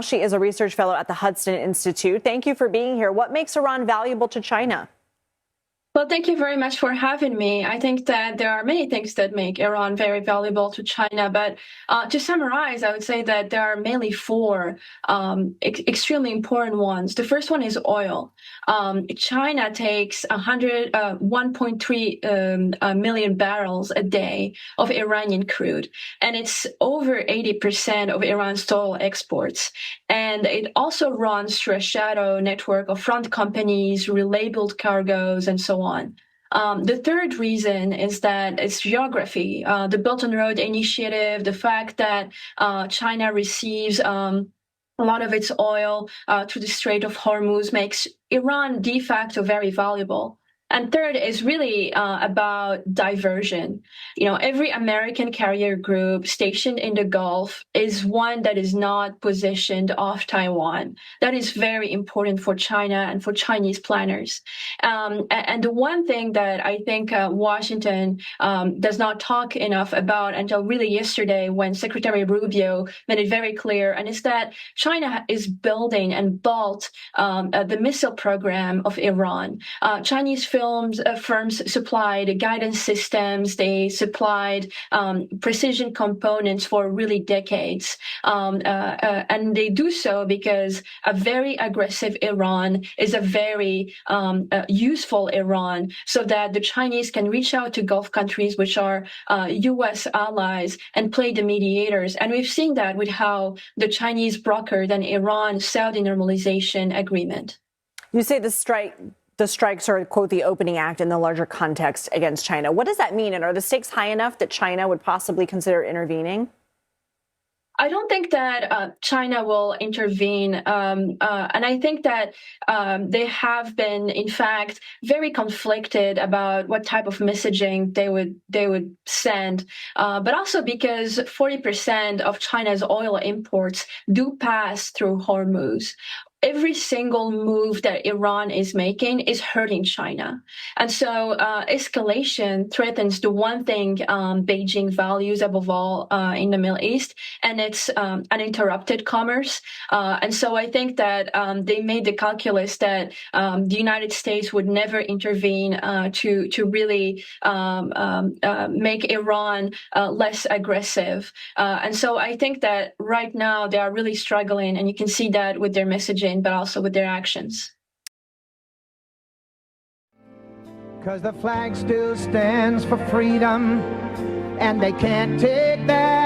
She is a research fellow at the Hudson Institute. Thank you for being here. What makes Iran valuable to China? Well, thank you very much for having me. I think that there are many things that make Iran very valuable to China, but to summarize, I would say that there are mainly four extremely important ones. The first one is oil. China takes 1.3 million barrels a day of Iranian crude, and it's over 80% of Iran's total exports. And it also runs through a shadow network of front companies, relabeled cargoes, and so on. The third reason is that it's geography. The Belt and Road Initiative, the fact that China receives a lot of its oil through the Strait of Hormuz makes Iran de facto very valuable. And third is really about diversion. You know, every American carrier group stationed in the Gulf is one that is not positioned off Taiwan. That is very important for China and for Chinese planners. And the one thing that I think Washington does not talk enough about until really yesterday when Secretary Rubio made it very clear, and is that China is building and built the missile program of Iran. Chinese firms supplied guidance systems. They supplied precision components for really decades. And they do so because a very aggressive Iran is a very useful Iran, so that the Chinese can reach out to Gulf countries, which are U.S. allies, and play the mediators. And we've seen that with how the Chinese brokered an Iran-Saudi normalization agreement. You say the strikes are, quote, the opening act in the larger context against China. What does that mean? And are the stakes high enough that China would possibly consider intervening? I don't think that China will intervene. And I think that they have been, in fact, very conflicted about what type of messaging they would send. But also because 40% of China's oil imports do pass through Hormuz. Every single move that Iran is making is hurting China. And so escalation threatens the one thing Beijing values above all in the Middle East, and it's uninterrupted commerce. And so I think that they made the calculus that the United States would never intervene to really make Iran less aggressive. And so I think that right now they are really struggling, and you can see that with their messaging, but also with their actions. Because the flag still stands for freedom, and they can't take that